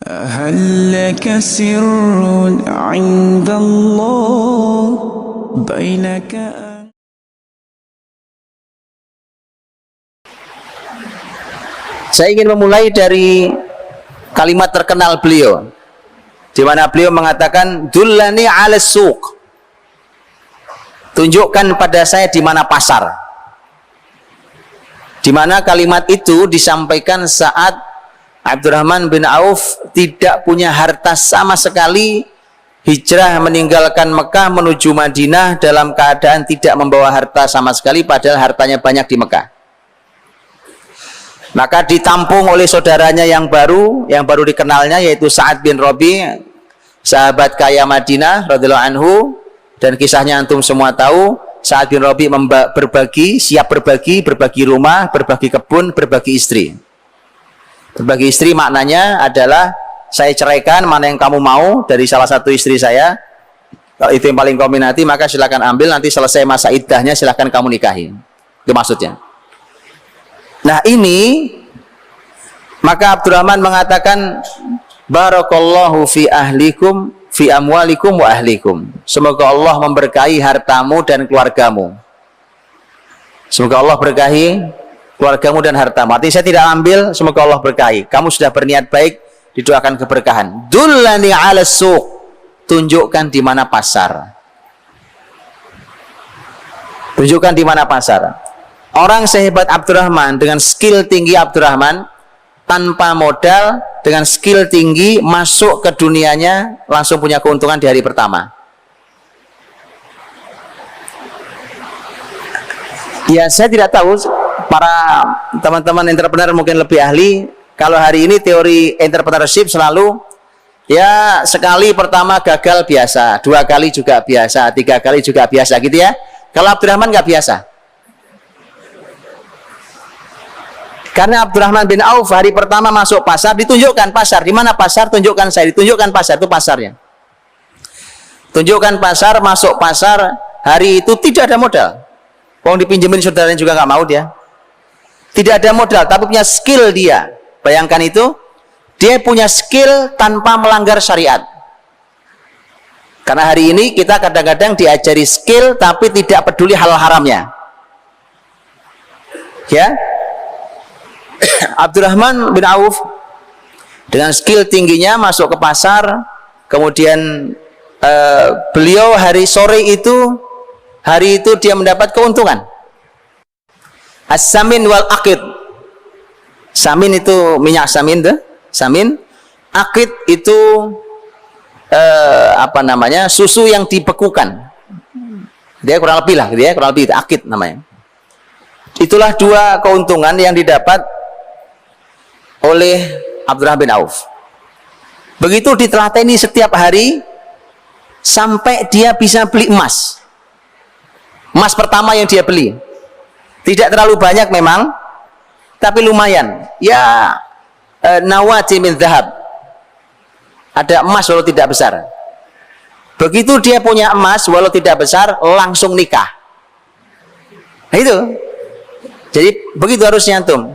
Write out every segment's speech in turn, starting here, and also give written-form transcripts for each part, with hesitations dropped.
هل لك سر عند الله بينك Saya ingin memulai dari kalimat terkenal beliau, di mana beliau mengatakan, "Dullani 'alas suq." Tunjukkan pada saya di mana pasar. Di mana kalimat itu disampaikan saat Abdurrahman bin Auf tidak punya harta sama sekali, hijrah meninggalkan Mekah menuju Madinah dalam keadaan tidak membawa harta sama sekali, padahal hartanya banyak di Mekah. Maka ditampung oleh saudaranya yang baru dikenalnya, yaitu Sa'ad bin Rabi, sahabat kaya Madinah radhiyallahu anhu, dan kisahnya antum semua tahu. Sa'ad bin Rabi siap berbagi rumah, berbagi kebun, berbagi istri. Berbagi istri maknanya adalah saya ceraikan mana yang kamu mau dari salah satu istri saya. Kalau itu yang paling kau minati maka silakan ambil, nanti selesai masa iddahnya silakan kamu nikahi. Itu maksudnya. Nah ini, maka Abdurrahman mengatakan, barakallahu fi ahlikum, fi amwalikum wa ahlikum. Semoga Allah memberkahi hartamu dan keluargamu. Semoga Allah berkahi keluargamu dan hartamu. Artinya saya tidak ambil, semoga Allah berkahi. Kamu sudah berniat baik, didoakan keberkahan. Dullani 'alas suq. Tunjukkan di mana pasar. Tunjukkan di mana pasar. Orang sehebat Abdurrahman, dengan skill tinggi Abdurrahman, tanpa modal, dengan skill tinggi, masuk ke dunianya, langsung punya keuntungan di hari pertama. Ya, saya tidak tahu, para teman-teman entrepreneur mungkin lebih ahli. Kalau hari ini teori entrepreneurship selalu, ya sekali pertama gagal biasa, 2 kali juga biasa, 3 kali juga biasa gitu ya. Kalau Abdurrahman nggak biasa. Karena Abdurrahman bin Auf hari pertama masuk pasar, ditunjukkan pasar. Di mana pasar? Tunjukkan saya. Ditunjukkan pasar, itu pasarnya. Tunjukkan pasar, masuk pasar. Hari itu tidak ada modal. Kalau dipinjemin saudaranya juga nggak mau dia. Tidak ada modal, tapi punya skill dia. Bayangkan itu, dia punya skill tanpa melanggar syariat. Karena hari ini kita kadang-kadang diajari skill, tapi tidak peduli hal haramnya. Ya. Abdurrahman bin Auf dengan skill tingginya masuk ke pasar, kemudian beliau hari itu dia mendapat keuntungan. As-samin wal aqid. Samin itu minyak samin tuh, samin. Aqid itu susu yang dibekukan. Dia kurang lebih lah, dia kurang lebih aqid namanya. Itulah 2 keuntungan yang didapat oleh Abdurrahman bin Auf. Begitu ditelateni setiap hari sampai dia bisa beli emas. Emas pertama yang dia beli tidak terlalu banyak memang, tapi lumayan. Ya, nawati min dhahab. Ada emas walau tidak besar. Begitu dia punya emas walau tidak besar, langsung nikah. Nah itu. Jadi begitu harusnya antum.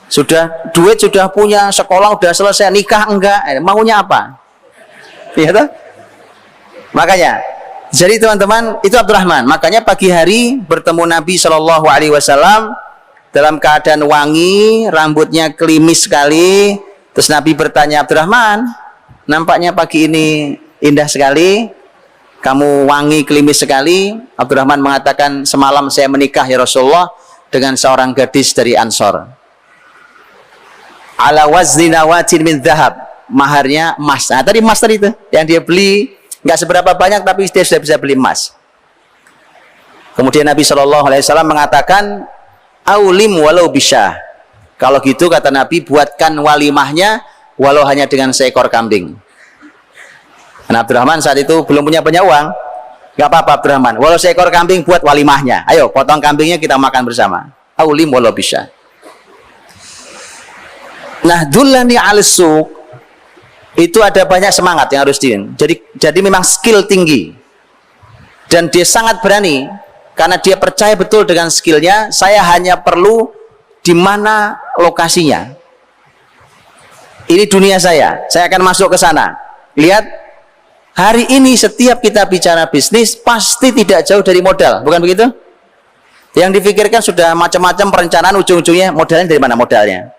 Sudah duit sudah punya, sekolah sudah selesai, nikah enggak, maunya apa? Iya toh? Makanya, jadi teman-teman, itu Abdurrahman. Makanya pagi hari bertemu Nabi Shallallahu Alaihi Wasallam dalam keadaan wangi, rambutnya klimis sekali. Terus Nabi bertanya, Abdurrahman, nampaknya pagi ini indah sekali, kamu wangi klimis sekali. Abdurrahman mengatakan, semalam saya menikah ya Rasulullah dengan seorang gadis dari Ansor. Ala wazni nawatin min dhahab, maharnya emas. Nah, tadi emas tadi itu yang dia beli nggak seberapa banyak, tapi dia sudah bisa beli emas. Kemudian Nabi Shallallahu Alaihi Wasallam mengatakan, aulim walau bisyah. Kalau gitu kata Nabi, buatkan walimahnya walau hanya dengan seekor kambing. Nah, Abdurrahman saat itu belum punya banyak uang, nggak apa-apa Abdurrahman, walau seekor kambing buat walimahnya. Ayo potong kambingnya, kita makan bersama. Aulim walau bisyah. Nah, dullani 'alas suq itu ada banyak semangat yang harus jadi memang skill tinggi, dan dia sangat berani karena dia percaya betul dengan skillnya. Saya hanya perlu di mana lokasinya. Ini dunia saya akan masuk ke sana. Lihat, hari ini setiap kita bicara bisnis pasti tidak jauh dari modal, bukan begitu? Yang dipikirkan sudah macam-macam perencanaan, ujung-ujungnya modalnya dari mana modalnya.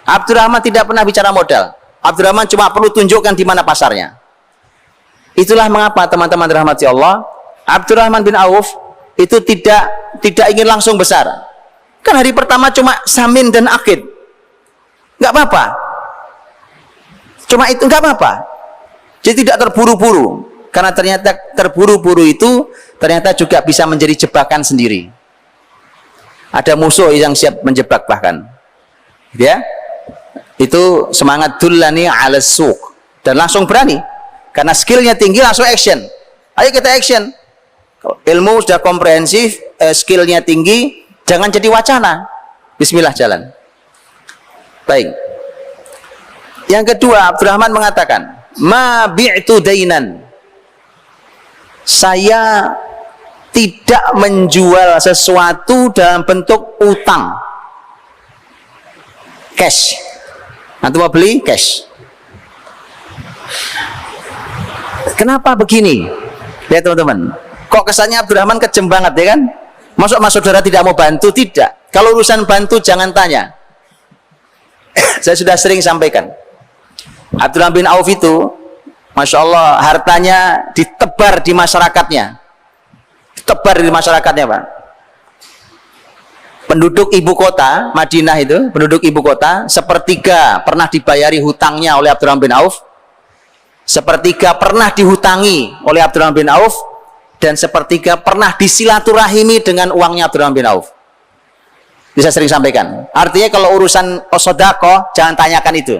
Abdurrahman tidak pernah bicara modal. Abdurrahman cuma perlu tunjukkan di mana pasarnya. Itulah mengapa teman-teman dirahmati Allah, Abdurrahman bin Auf itu tidak ingin langsung besar. Kan hari pertama cuma samin dan akid, nggak apa-apa. Cuma itu nggak apa-apa. Jadi tidak terburu-buru, karena ternyata terburu-buru itu ternyata juga bisa menjadi jebakan sendiri. Ada musuh yang siap menjebak bahkan, ya. Itu semangat dullani ala suq, dan langsung berani karena skillnya tinggi, langsung action. Ayo kita action. Ilmu sudah komprehensif, skillnya tinggi, jangan jadi wacana. Bismillah, jalan. Baik. Yang kedua, Abdurrahman mengatakan, ma bi'tu dainan, saya tidak menjual sesuatu dalam bentuk utang, cash. Nanti mau beli cash. Kenapa begini? Lihat teman-teman, kok kesannya Abdurrahman kejem banget, ya kan? Masuk saudara tidak mau bantu? Tidak. Kalau urusan bantu jangan tanya. Saya sudah sering sampaikan, Abdurrahman bin Auf itu, Masya Allah, hartanya ditebar di masyarakatnya. Ditebar di masyarakatnya, Pak. Penduduk ibu kota, Madinah itu, penduduk ibu kota, sepertiga pernah dibayari hutangnya oleh Abdurrahman bin Auf, sepertiga pernah dihutangi oleh Abdurrahman bin Auf, dan sepertiga pernah disilaturahimi dengan uangnya Abdurrahman bin Auf. Bisa sering sampaikan. Artinya kalau urusan sodako, jangan tanyakan itu.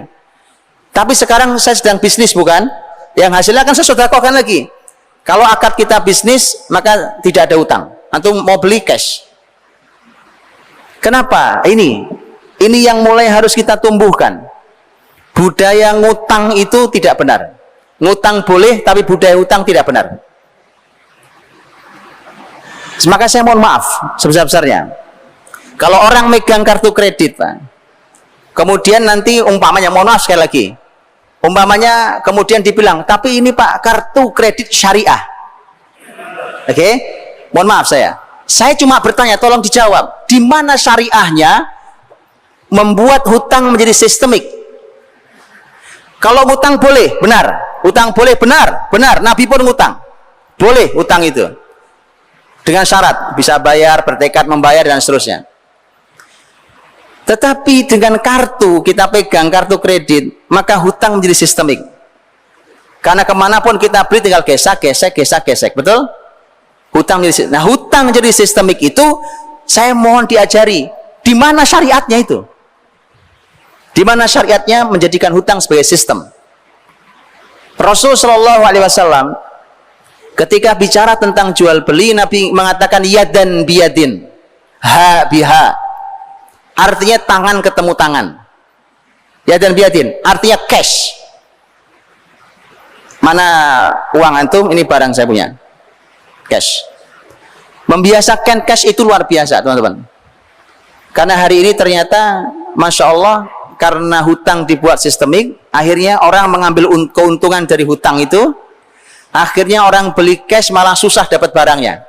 Tapi sekarang saya sedang bisnis, bukan? Yang hasilnya kan saya sodakohkan lagi. Kalau akad kita bisnis, maka tidak ada utang. Antum mau beli cash. Kenapa? Ini yang mulai harus kita tumbuhkan. Budaya ngutang itu tidak benar. Ngutang boleh, tapi budaya utang tidak benar. Maka saya mohon maaf sebesar-besarnya. Kalau orang megang kartu kredit, Pak, kemudian nanti umpamanya, mohon maaf sekali lagi, umpamanya kemudian dibilang, tapi ini Pak kartu kredit syariah. Oke? Mohon maaf saya cuma bertanya, tolong dijawab, di mana syariahnya membuat hutang menjadi sistemik? Kalau hutang boleh, benar. Hutang boleh, benar. Nabi pun ngutang. Boleh hutang itu. Dengan syarat, bisa bayar, bertekad membayar, dan seterusnya. Tetapi dengan kartu, kita pegang kartu kredit, maka hutang menjadi sistemik. Karena kemanapun kita beli tinggal gesek, betul? Hutang menjadi, nah hutang menjadi sistemik itu, saya mohon diajari, di mana syariatnya itu? Di mana syariatnya menjadikan hutang sebagai sistem? Rasul Shallallahu Alaihi Wasallam ketika bicara tentang jual beli, Nabi mengatakan yadan biyadin, ha biha. Artinya tangan ketemu tangan. Yadan biyadin, artinya cash. Mana uang antum? Ini barang saya punya. Cash. Membiasakan cash itu luar biasa, teman-teman. Karena hari ini ternyata, Masya Allah, karena hutang dibuat sistemik, akhirnya orang mengambil keuntungan dari hutang itu, akhirnya orang beli cash malah susah dapat barangnya.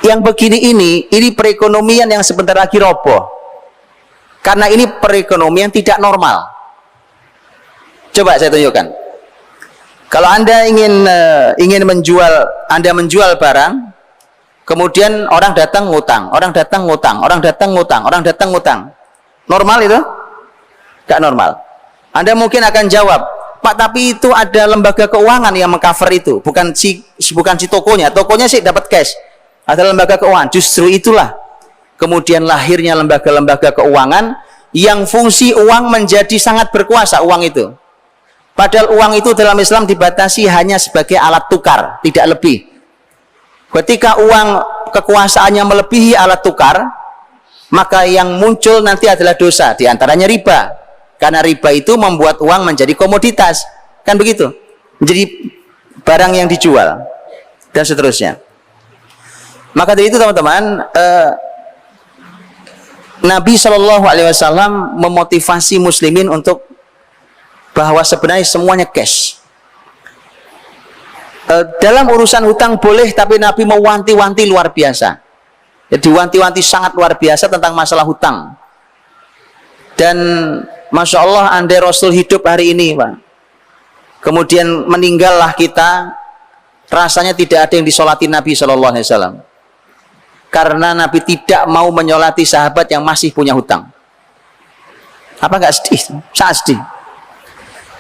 Yang begini ini perekonomian yang sebentar lagi roboh. Karena ini perekonomian tidak normal. Coba saya tunjukkan. Kalau Anda ingin menjual, Anda menjual barang, kemudian orang datang ngutang, orang datang ngutang, orang datang ngutang, orang datang ngutang. Normal itu? Tidak normal. Anda mungkin akan jawab, Pak, tapi itu ada lembaga keuangan yang mengcover itu, bukan si tokonya. Tokonya sih dapat cash. Ada lembaga keuangan. Justru itulah kemudian lahirnya lembaga-lembaga keuangan yang fungsi uang menjadi sangat berkuasa, uang itu. Padahal uang itu dalam Islam dibatasi hanya sebagai alat tukar, tidak lebih. Ketika uang kekuasaannya melebihi alat tukar, maka yang muncul nanti adalah dosa, diantaranya riba. Karena riba itu membuat uang menjadi komoditas, kan begitu, menjadi barang yang dijual dan seterusnya. Maka dari itu teman-teman, Nabi Shallallahu Alaihi Wasallam memotivasi muslimin untuk bahwa sebenarnya semuanya cash. Dalam urusan hutang boleh, tapi Nabi mewanti-wanti luar biasa. Jadi wanti-wanti sangat luar biasa tentang masalah hutang. Dan Masya Allah, andai Rasul hidup hari ini, Pak, kemudian meninggallah kita, rasanya tidak ada yang disolati Nabi Shallallahu Alaihi Wasallam. Karena Nabi tidak mau menyolati sahabat yang masih punya hutang. Apa nggak sedih? Sangat sedih.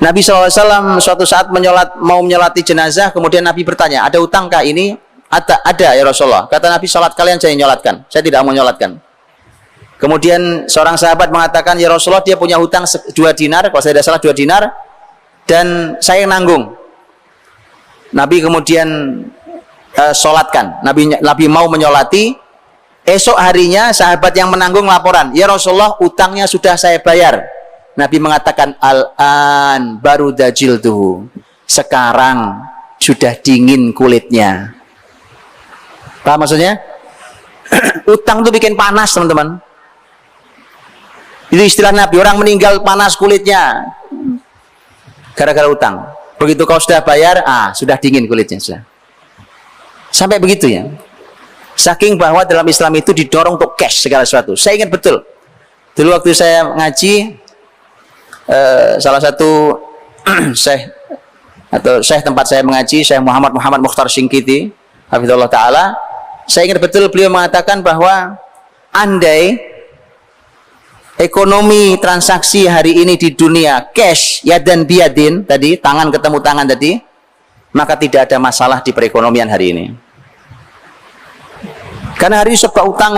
Nabi SAW suatu saat mau menyolati jenazah, kemudian Nabi bertanya, ada hutangkah ini? Ada ya Rasulullah. Kata Nabi, salat kalian saya nyolatkan, saya tidak mau nyolatkan. Kemudian seorang sahabat mengatakan, ya Rasulullah, dia punya hutang 2 dinar, kalau saya tidak salah 2 dinar, dan saya nanggung. Nabi kemudian sholatkan, Nabi mau menyolati. Esok harinya sahabat yang menanggung laporan, ya Rasulullah, utangnya sudah saya bayar. Nabi mengatakan, al-an baru dajil tuh, sekarang sudah dingin kulitnya. Paham maksudnya? Utang tuh bikin panas, teman-teman. Itu istilah Nabi, orang meninggal panas kulitnya gara-gara utang. Begitu kau sudah bayar, sudah dingin kulitnya sudah. Sampai begitu ya. Saking bahwa dalam Islam itu didorong untuk cash segala sesuatu. Saya ingat betul. Dulu waktu saya ngaji, salah satu syekh tempat saya mengaji, Syekh Muhammad Mukhtar Syingkiti, hafizallahu taala, saya ingat betul beliau mengatakan bahwa andai ekonomi transaksi hari ini di dunia cash, yadan biyadin tadi, tangan ketemu tangan tadi, maka tidak ada masalah di perekonomian hari ini. Karena hari ini sebab utang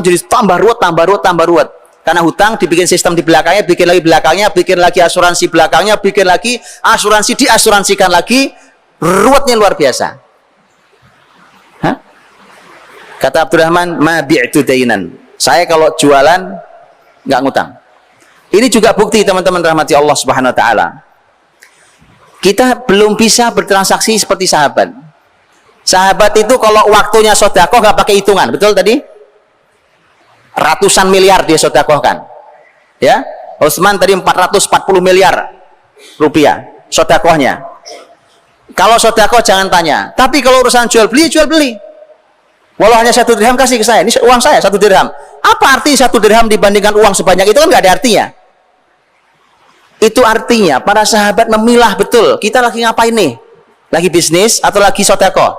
jadi tambah ruwet. Karena hutang dibikin sistem di belakangnya, bikin lagi belakangnya, bikin lagi asuransi belakangnya, bikin lagi asuransi diasuransikan lagi, ruwetnya luar biasa. Hah? Kata Abdurrahman, ma bi'tu dainan. Saya kalau jualan nggak ngutang. Ini juga bukti, teman-teman rahmati Allah Subhanahu wa taala. Kita belum bisa bertransaksi seperti sahabat. Sahabat itu kalau waktunya sedekah nggak pakai hitungan, betul tadi? Ratusan miliar dia sedekahkan. Ya, Utsman tadi 440 miliar rupiah sedekahnya. Kalau sedekah jangan tanya. Tapi kalau urusan jual beli. Walau hanya 1 dirham kasih ke saya. Ini uang saya 1 dirham. Apa arti 1 dirham dibandingkan uang sebanyak itu? Kan nggak ada artinya. Itu artinya para sahabat memilah betul. Kita lagi ngapain nih? Lagi bisnis atau lagi sedekah?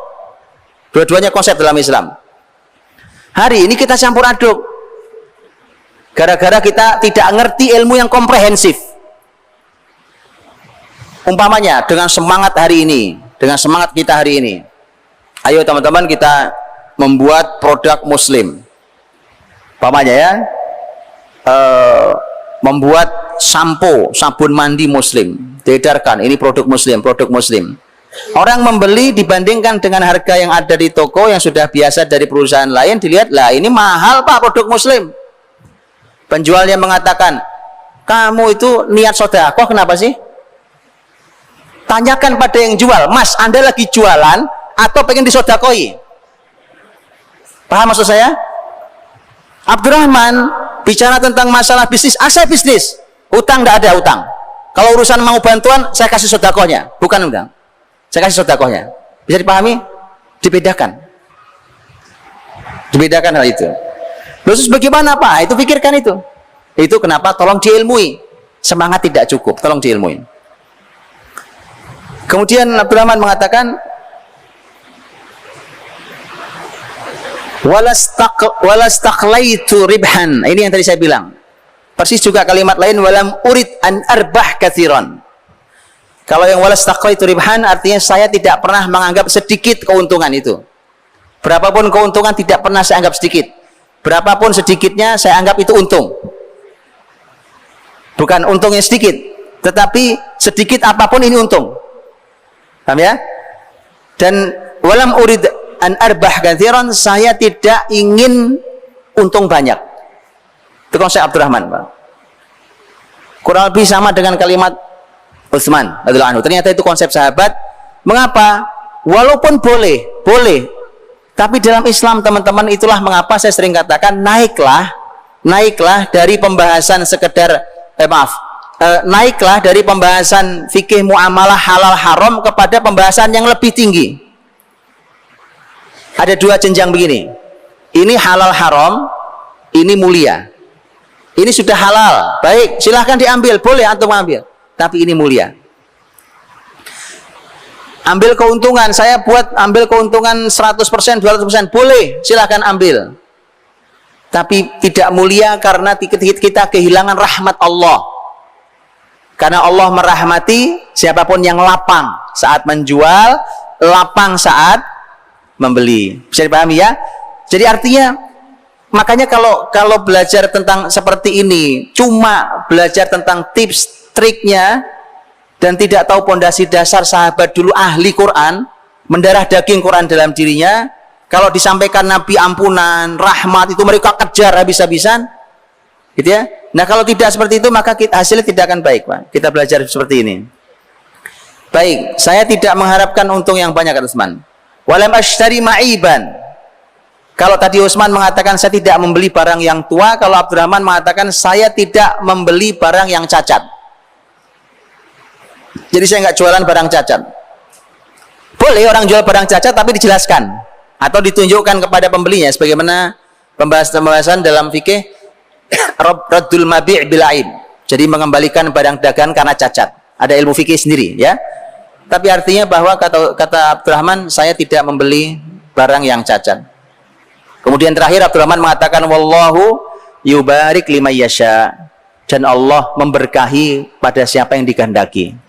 Dua-duanya konsep dalam Islam. Hari ini kita campur aduk. Gara-gara kita tidak ngerti ilmu yang komprehensif. Umpamanya dengan semangat hari ini, dengan semangat kita hari ini, ayo teman-teman kita membuat produk muslim. Umpamanya ya, membuat sampo, sabun mandi muslim, diedarkan, ini produk muslim. Orang membeli dibandingkan dengan harga yang ada di toko yang sudah biasa dari perusahaan lain, dilihat, lah ini mahal Pak produk muslim. Penjualnya mengatakan, kamu itu niat sedekah kenapa sih? Tanyakan pada yang jual, Mas, Anda lagi jualan atau pengen disedekahi? Paham maksud saya? Abdurrahman bicara tentang masalah bisnis, saya bisnis, utang tidak ada utang. Kalau urusan mau bantuan, saya kasih sedekahnya, bukan utang. Saya kasih sedekahnya. Bisa dipahami? Dibedakan hal itu. Terus bagaimana Pak? Itu pikirkan itu. Itu kenapa tolong diilmui. Semangat tidak cukup, tolong diilmui. Kemudian Abdurrahman mengatakan, walastaqlaitu ribhan. Ini yang tadi saya bilang. Persis juga kalimat lain, walam urid an arbah katsiran. Kalau yang walastaqlaitu ribhan artinya saya tidak pernah menganggap sedikit keuntungan itu. Berapapun keuntungan tidak pernah saya anggap sedikit. Berapapun sedikitnya saya anggap itu untung. Bukan untungnya sedikit, tetapi sedikit apapun ini untung. Paham ya? Dan walam urid an arbah katsiran, saya tidak ingin untung banyak. Itu konsep Abdurrahman, Pak. Kurang lebih sama dengan kalimat Utsman radhiyallahu anhu. Ternyata itu konsep sahabat. Mengapa? Walaupun boleh. Tapi dalam Islam, teman-teman, itulah mengapa saya sering katakan naiklah naiklah dari pembahasan naiklah dari pembahasan fikih muamalah halal haram kepada pembahasan yang lebih tinggi. Ada dua jenjang begini. Ini halal haram, ini mulia. Ini sudah halal, baik, silahkan diambil, boleh antum ambil. Tapi ini mulia. Ambil keuntungan, saya buat ambil keuntungan 100%, 200%, boleh, silahkan ambil. Tapi tidak mulia karena kita kehilangan rahmat Allah. Karena Allah merahmati siapapun yang lapang saat menjual, lapang saat membeli. Bisa dipahami ya? Jadi artinya, makanya kalau belajar tentang seperti ini, cuma belajar tentang tips, triknya, dan tidak tahu pondasi dasar sahabat dulu ahli Quran, mendarah daging Quran dalam dirinya, kalau disampaikan Nabi ampunan, rahmat, itu mereka kejar habis-habisan, gitu ya. Nah kalau tidak seperti itu, maka hasilnya tidak akan baik, Pak. Kita belajar seperti ini. Baik, saya tidak mengharapkan untung yang banyak, Utsman. Walam ashtari ma'iban. Kalau tadi Utsman mengatakan saya tidak membeli barang yang tua, kalau Abdurrahman mengatakan saya tidak membeli barang yang cacat. Jadi saya nggak jualan barang cacat. Boleh orang jual barang cacat, tapi dijelaskan atau ditunjukkan kepada pembelinya, sebagaimana pembahasan dalam fikih Raddul Mabi' bil Aib. Jadi mengembalikan barang dagangan karena cacat. Ada ilmu fikih sendiri, ya. Tapi artinya bahwa kata Abdurrahman, saya tidak membeli barang yang cacat. Kemudian terakhir Abdurrahman mengatakan wallahu yubarik liman yasha, dan Allah memberkahi pada siapa yang dikehendaki.